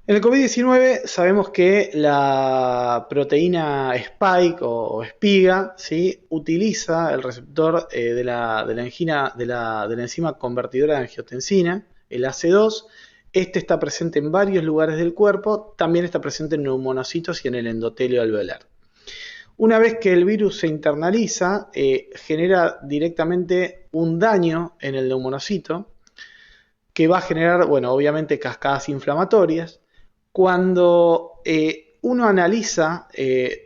En el COVID-19 sabemos que la proteína Spike o espiga, ¿sí?, utiliza el receptor de la enzima convertidora de angiotensina, el AC2. Este está presente en varios lugares del cuerpo, también está presente en neumonocitos y en el endotelio alveolar. Una vez que el virus se internaliza, genera directamente un daño en el neumonocito que va a generar, bueno, obviamente cascadas inflamatorias. Cuando uno analiza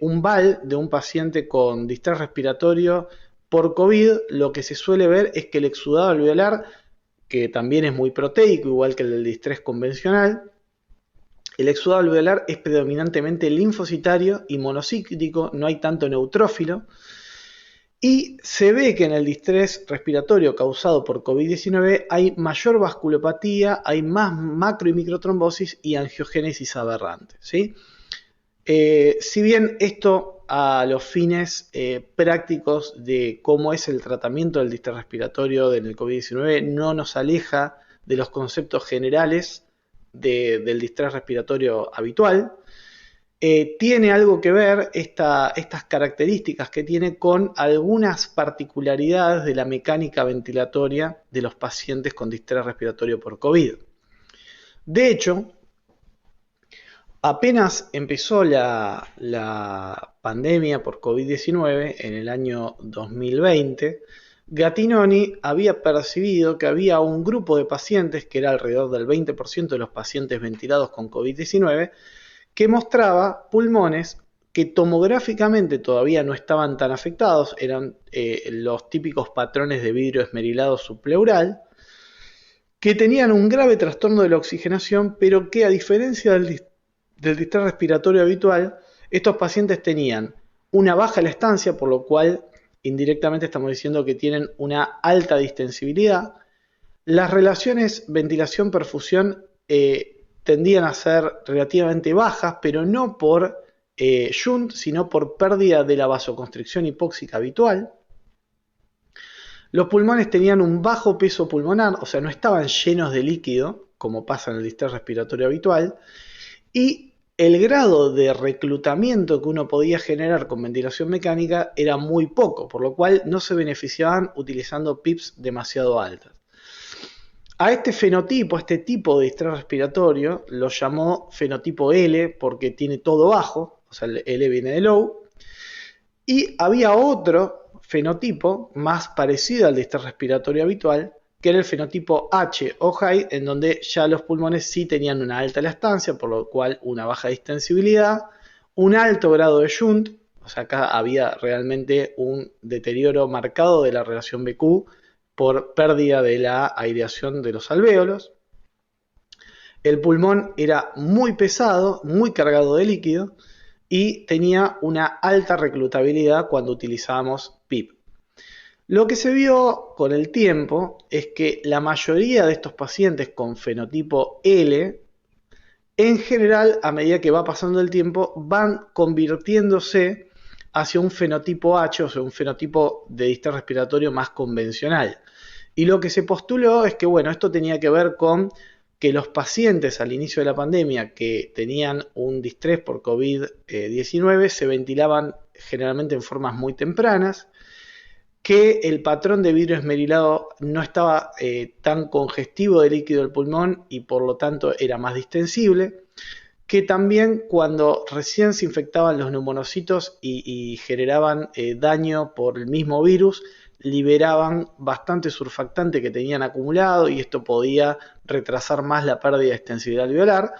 un VAL de un paciente con distrés respiratorio por COVID, lo que se suele ver es que el exudado alveolar, que también es muy proteico, igual que el del distrés convencional, el exudado alveolar es predominantemente linfocitario y monocíclico, no hay tanto neutrófilo, y se ve que en el distrés respiratorio causado por COVID-19 hay mayor vasculopatía, hay más macro y microtrombosis y angiogénesis aberrante, ¿sí? Si bien esto a los fines prácticos de cómo es el tratamiento del distrés respiratorio del COVID-19 no nos aleja de los conceptos generales del distrés respiratorio habitual, tiene algo que ver estas características que tiene con algunas particularidades de la mecánica ventilatoria de los pacientes con distrés respiratorio por COVID. De hecho, apenas empezó la pandemia por COVID-19 en el año 2020, Gattinoni había percibido que había un grupo de pacientes, que era alrededor del 20% de los pacientes ventilados con COVID-19, que mostraba pulmones que tomográficamente todavía no estaban tan afectados, eran los típicos patrones de vidrio esmerilado subpleural, que tenían un grave trastorno de la oxigenación, pero que a diferencia del distrés respiratorio habitual, estos pacientes tenían una baja elastancia, por lo cual indirectamente estamos diciendo que tienen una alta distensibilidad. Las relaciones ventilación-perfusión tendían a ser relativamente bajas, pero no por shunt, sino por pérdida de la vasoconstricción hipóxica habitual. Los pulmones tenían un bajo peso pulmonar, o sea, no estaban llenos de líquido, como pasa en el distrés respiratorio habitual, y el grado de reclutamiento que uno podía generar con ventilación mecánica era muy poco, por lo cual no se beneficiaban utilizando PIPs demasiado altas. A este fenotipo, a este tipo de distrés respiratorio, lo llamó fenotipo L porque tiene todo bajo, o sea, el L viene de low, y había otro fenotipo más parecido al distrés respiratorio habitual, que era el fenotipo H o high, en donde ya los pulmones sí tenían una alta elastancia, por lo cual una baja distensibilidad, un alto grado de shunt, o sea, acá había realmente un deterioro marcado de la relación BQ por pérdida de la aireación de los alvéolos. El pulmón era muy pesado, muy cargado de líquido y tenía una alta reclutabilidad cuando utilizábamos PIP. Lo que se vio con el tiempo es que la mayoría de estos pacientes con fenotipo L, en general, a medida que va pasando el tiempo, van convirtiéndose hacia un fenotipo H, o sea, un fenotipo de distrés respiratorio más convencional. Y lo que se postuló es que, bueno, esto tenía que ver con que los pacientes al inicio de la pandemia que tenían un distrés por COVID-19 se ventilaban generalmente en formas muy tempranas, que el patrón de vidrio esmerilado no estaba tan congestivo de líquido del pulmón y por lo tanto era más distensible, que también cuando recién se infectaban los neumonocitos y generaban daño por el mismo virus, liberaban bastante surfactante que tenían acumulado y esto podía retrasar más la pérdida de extensibilidad alveolar.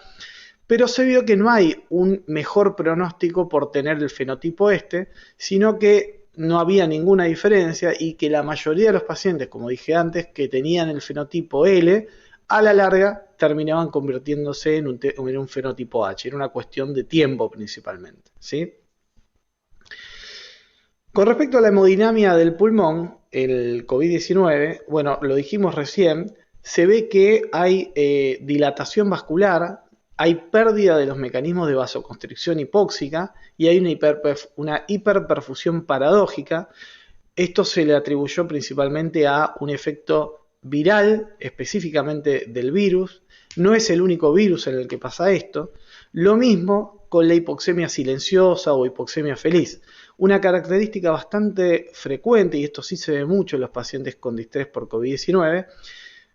Pero se vio que no hay un mejor pronóstico por tener el fenotipo este, sino que no había ninguna diferencia y que la mayoría de los pacientes, como dije antes, que tenían el fenotipo L, a la larga terminaban convirtiéndose en un fenotipo H. Era una cuestión de tiempo principalmente, ¿sí? Con respecto a la hemodinamia del pulmón, el COVID-19, bueno, lo dijimos recién, se ve que hay dilatación vascular, hay pérdida de los mecanismos de vasoconstricción hipóxica y hay una hiperperfusión paradójica. Esto se le atribuyó principalmente a un efecto viral, específicamente del virus. No es el único virus en el que pasa esto. Lo mismo con la hipoxemia silenciosa o hipoxemia feliz. Una característica bastante frecuente, y esto sí se ve mucho en los pacientes con distrés por COVID-19,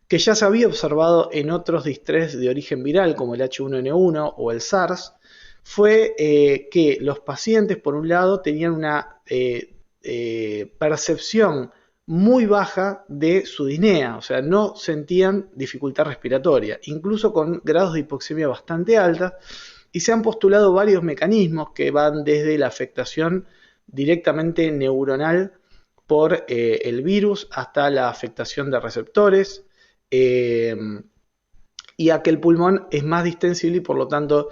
que ya se había observado en otros distrés de origen viral como el H1N1 o el SARS, fue que los pacientes, por un lado, tenían una percepción muy baja de su disnea, o sea, no sentían dificultad respiratoria, incluso con grados de hipoxemia bastante altas, y se han postulado varios mecanismos que van desde la afectación directamente neuronal por el virus hasta la afectación de receptores, y a que el pulmón es más distensible y por lo tanto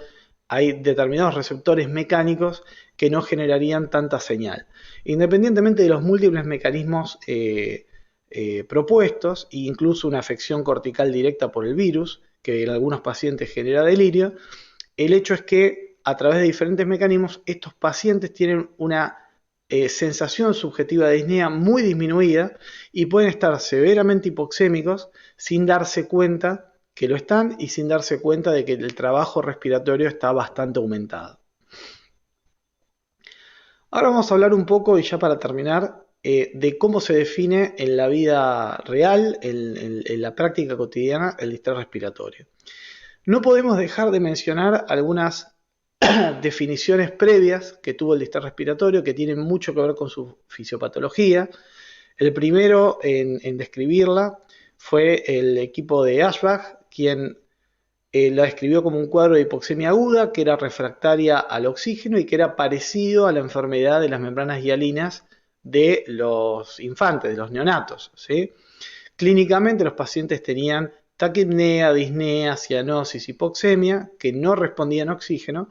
hay determinados receptores mecánicos que no generarían tanta señal. Independientemente de los múltiples mecanismos propuestos, e incluso una afección cortical directa por el virus, que en algunos pacientes genera delirio, el hecho es que a través de diferentes mecanismos estos pacientes tienen una sensación subjetiva de disnea muy disminuida y pueden estar severamente hipoxémicos sin darse cuenta que lo están y sin darse cuenta de que el trabajo respiratorio está bastante aumentado. Ahora vamos a hablar un poco, y ya para terminar, de cómo se define en la vida real, en la práctica cotidiana, el distrés respiratorio. No podemos dejar de mencionar algunas definiciones previas que tuvo el distrés respiratorio que tienen mucho que ver con su fisiopatología. El primero en describirla fue el equipo de Ashbach, quien la describió como un cuadro de hipoxemia aguda que era refractaria al oxígeno y que era parecido a la enfermedad de las membranas hialinas de los infantes, de los neonatos, ¿sí? Clínicamente los pacientes tenían taquipnea, disnea, cianosis, hipoxemia, que no respondían a oxígeno,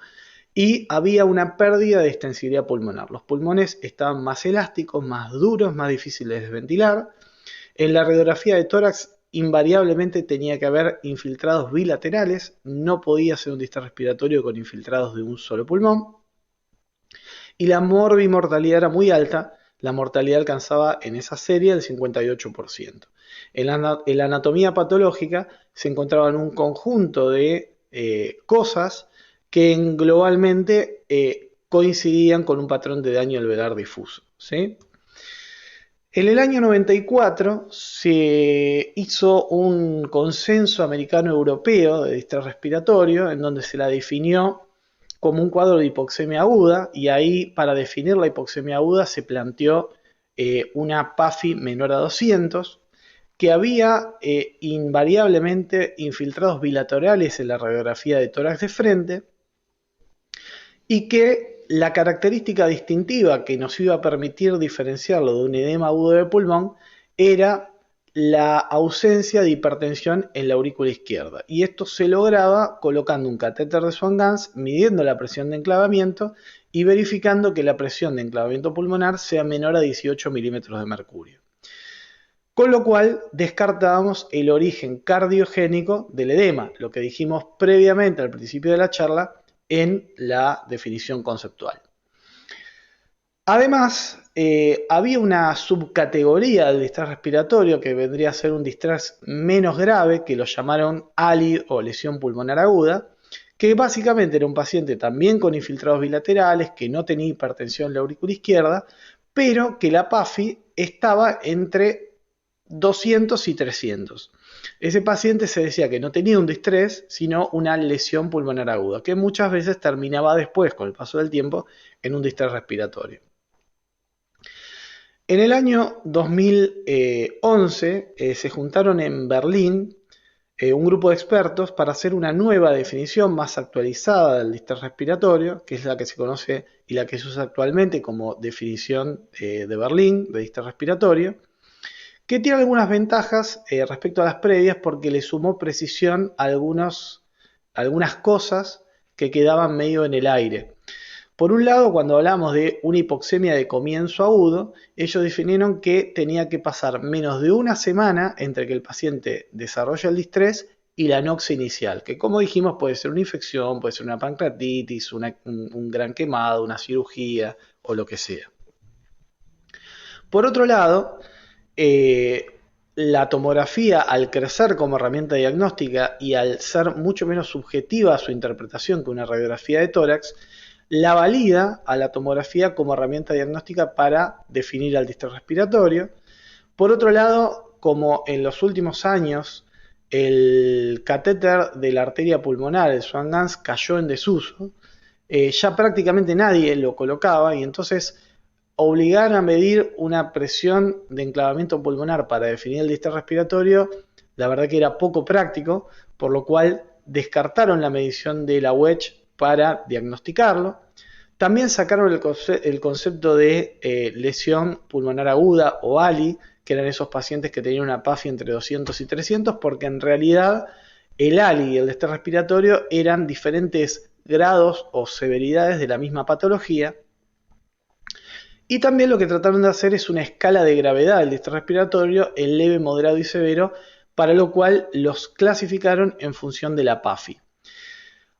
y había una pérdida de extensibilidad pulmonar. Los pulmones estaban más elásticos, más duros, más difíciles de ventilar. En la radiografía de tórax invariablemente tenía que haber infiltrados bilaterales, no podía ser un distrés respiratorio con infiltrados de un solo pulmón. Y la morbimortalidad era muy alta, la mortalidad alcanzaba en esa serie el 58%. En la anatomía patológica se encontraban un conjunto de cosas que globalmente coincidían con un patrón de daño alveolar difuso, ¿sí? En el año 94 se hizo un consenso americano-europeo de distrés respiratorio en donde se la definió como un cuadro de hipoxemia aguda, y ahí para definir la hipoxemia aguda se planteó una PAFI menor a 200, que había invariablemente infiltrados bilaterales en la radiografía de tórax de frente, y que la característica distintiva que nos iba a permitir diferenciarlo de un edema agudo de pulmón era la ausencia de hipertensión en la aurícula izquierda. Y esto se lograba colocando un catéter de Swan-Ganz, midiendo la presión de enclavamiento y verificando que la presión de enclavamiento pulmonar sea menor a 18 milímetros de mercurio. Con lo cual descartábamos el origen cardiogénico del edema, lo que dijimos previamente al principio de la charla en la definición conceptual. Además, había una subcategoría del distrés respiratorio que vendría a ser un distrés menos grave, que lo llamaron ALI o lesión pulmonar aguda, que básicamente era un paciente también con infiltrados bilaterales, que no tenía hipertensión en la aurícula izquierda, pero que la PAFI estaba entre 200 y 300. ese paciente se decía que no tenía un distrés, sino una lesión pulmonar aguda, que muchas veces terminaba después, con el paso del tiempo, en un distrés respiratorio. En el año 2011 se juntaron en Berlín un grupo de expertos para hacer una nueva definición más actualizada del distrés respiratorio, que es la que se conoce y la que se usa actualmente como definición de Berlín de distrés respiratorio, que tiene algunas ventajas respecto a las previas porque le sumó precisión a algunas cosas que quedaban medio en el aire. Por un lado, cuando hablamos de una hipoxemia de comienzo agudo, ellos definieron que tenía que pasar menos de una semana entre que el paciente desarrolla el distrés y la anoxia inicial, que como dijimos puede ser una infección, puede ser una pancreatitis, un gran quemado, una cirugía o lo que sea. Por otro lado, la tomografía, al crecer como herramienta diagnóstica y al ser mucho menos subjetiva su interpretación que una radiografía de tórax, la valida a la tomografía como herramienta diagnóstica para definir el distrés respiratorio. Por otro lado, como en los últimos años el catéter de la arteria pulmonar, el Swan-Ganz, cayó en desuso, ya prácticamente nadie lo colocaba y entonces obligar a medir una presión de enclavamiento pulmonar para definir el distrés respiratorio, la verdad que era poco práctico, por lo cual descartaron la medición de la wedge para diagnosticarlo. También sacaron el concepto de lesión pulmonar aguda o ALI, que eran esos pacientes que tenían una PAFI entre 200 y 300, porque en realidad el ALI y el distrés respiratorio eran diferentes grados o severidades de la misma patología. Y también lo que trataron de hacer es una escala de gravedad del distrés respiratorio en leve, moderado y severo, para lo cual los clasificaron en función de la PAFI.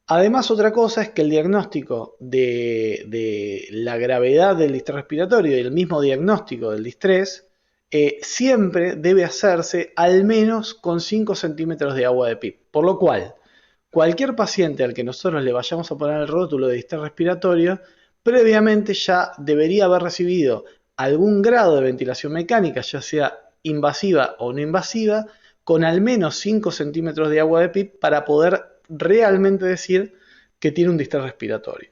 Además, otra cosa es que el diagnóstico de la gravedad del distrés respiratorio y el mismo diagnóstico del distrés siempre debe hacerse al menos con 5 centímetros de agua de PIP. Por lo cual, cualquier paciente al que nosotros le vayamos a poner el rótulo de distrés respiratorio, previamente ya debería haber recibido algún grado de ventilación mecánica, ya sea invasiva o no invasiva, con al menos 5 centímetros de agua de PIP para poder realmente decir que tiene un distrés respiratorio.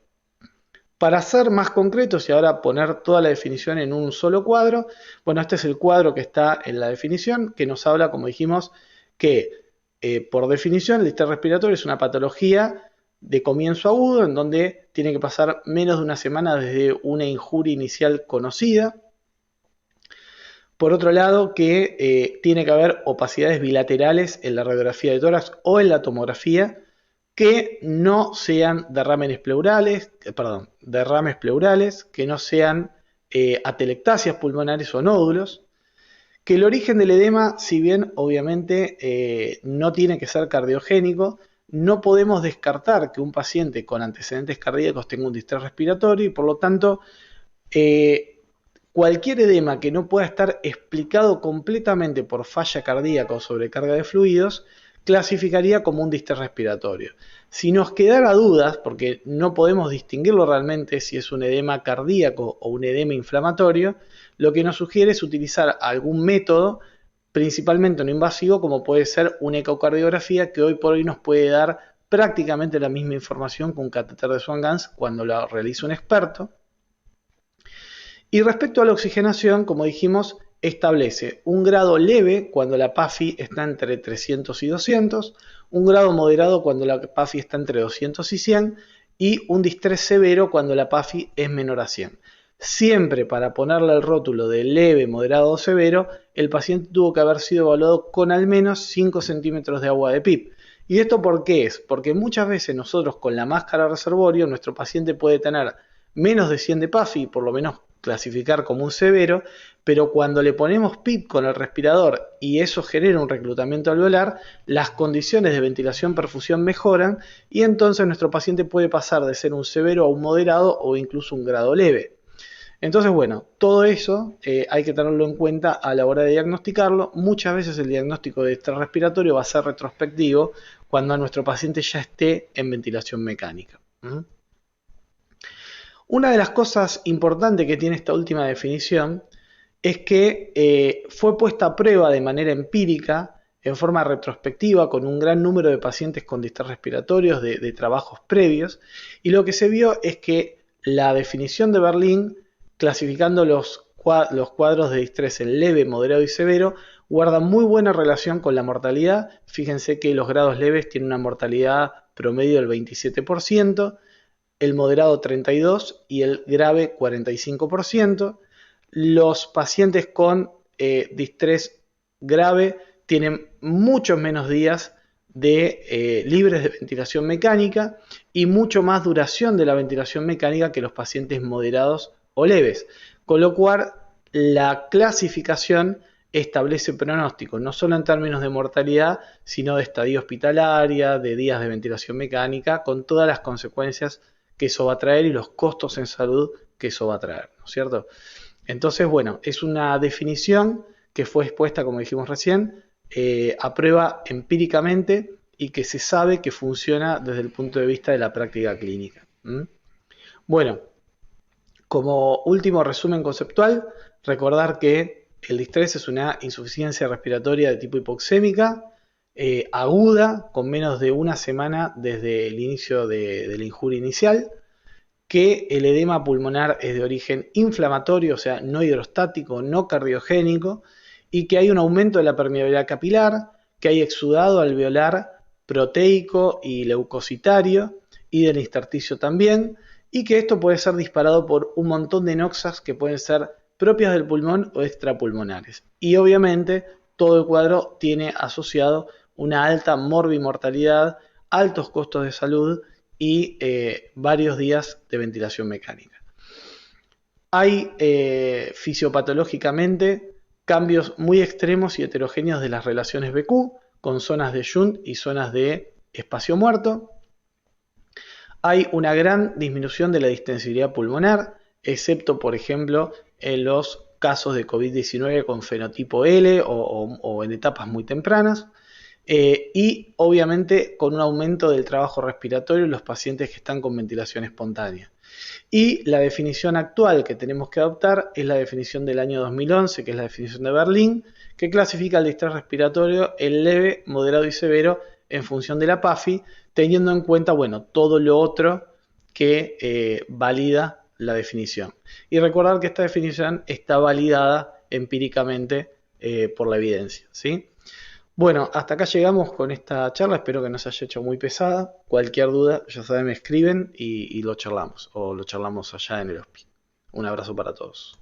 Para ser más concretos y ahora poner toda la definición en un solo cuadro, bueno, este es el cuadro que está en la definición, que nos habla, como dijimos, que por definición el distrés respiratorio es una patología de comienzo agudo en donde tiene que pasar menos de una semana desde una injuria inicial conocida. Por otro lado, que tiene que haber opacidades bilaterales en la radiografía de tórax o en la tomografía que no sean derrames pleurales, que no sean atelectasias pulmonares o nódulos, que el origen del edema, si bien obviamente no tiene que ser cardiogénico, no podemos descartar que un paciente con antecedentes cardíacos tenga un distrés respiratorio y por lo tanto cualquier edema que no pueda estar explicado completamente por falla cardíaca o sobrecarga de fluidos clasificaría como un distrés respiratorio. Si nos quedara dudas, porque no podemos distinguirlo realmente si es un edema cardíaco o un edema inflamatorio, lo que nos sugiere es utilizar algún método, principalmente no invasivo, como puede ser una ecocardiografía, que hoy por hoy nos puede dar prácticamente la misma información que un catéter de Swan-Ganz cuando lo realiza un experto. Y respecto a la oxigenación, como dijimos, establece un grado leve cuando la PAFI está entre 300 y 200, un grado moderado cuando la PAFI está entre 200 y 100 y un distrés severo cuando la PAFI es menor a 100. Siempre para ponerle el rótulo de leve, moderado o severo, el paciente tuvo que haber sido evaluado con al menos 5 centímetros de agua de PIP. ¿Y esto por qué es? Porque muchas veces nosotros con la máscara reservorio, nuestro paciente puede tener menos de 100 de PAFI, por lo menos clasificar como un severo, pero cuando le ponemos PIP con el respirador y eso genera un reclutamiento alveolar, las condiciones de ventilación-perfusión mejoran y entonces nuestro paciente puede pasar de ser un severo a un moderado o incluso un grado leve. Entonces, bueno, todo eso hay que tenerlo en cuenta a la hora de diagnosticarlo. Muchas veces el diagnóstico de estrés respiratorio va a ser retrospectivo cuando nuestro paciente ya esté en ventilación mecánica. Una de las cosas importantes que tiene esta última definición es que fue puesta a prueba de manera empírica en forma retrospectiva con un gran número de pacientes con distrés respiratorios de trabajos previos, y lo que se vio es que la definición de Berlin, clasificando los cuadros de distrés en leve, moderado y severo, guarda muy buena relación con la mortalidad. Fíjense que los grados leves tienen una mortalidad promedio del 27%, el moderado 32% y el grave 45%. Los pacientes con distrés grave tienen muchos menos días libres de ventilación mecánica y mucho más duración de la ventilación mecánica que los pacientes moderados o leves, con lo cual la clasificación establece pronóstico, no solo en términos de mortalidad, sino de estadía hospitalaria, de días de ventilación mecánica, con todas las consecuencias que eso va a traer y los costos en salud que eso va a traer, ¿no es cierto? Entonces, bueno, es una definición que fue expuesta, como dijimos recién, a prueba empíricamente y que se sabe que funciona desde el punto de vista de la práctica clínica. Bueno, como último resumen conceptual, recordar que el distrés es una insuficiencia respiratoria de tipo hipoxémica, aguda, con menos de una semana desde el inicio de la injuria inicial, que el edema pulmonar es de origen inflamatorio, o sea, no hidrostático, no cardiogénico, y que hay un aumento de la permeabilidad capilar, que hay exudado alveolar proteico y leucocitario, y del intersticio también, y que esto puede ser disparado por un montón de noxas que pueden ser propias del pulmón o extrapulmonares. Y obviamente todo el cuadro tiene asociado una alta morbimortalidad, altos costos de salud y varios días de ventilación mecánica. Hay fisiopatológicamente cambios muy extremos y heterogéneos de las relaciones BQ, con zonas de shunt y zonas de espacio muerto. Hay una gran disminución de la distensibilidad pulmonar, excepto, por ejemplo, en los casos de COVID-19 con fenotipo L o en etapas muy tempranas. Y obviamente con un aumento del trabajo respiratorio en los pacientes que están con ventilación espontánea. Y la definición actual que tenemos que adoptar es la definición del año 2011, que es la definición de Berlín, que clasifica el distrés respiratorio en leve, moderado y severo en función de la PAFI, teniendo en cuenta, bueno, todo lo otro que valida la definición. Y recordar que esta definición está validada empíricamente por la evidencia, ¿sí? Bueno, hasta acá llegamos con esta charla, espero que no se haya hecho muy pesada. Cualquier duda, ya saben, me escriben y lo charlamos, o lo charlamos allá en el hospital. Un abrazo para todos.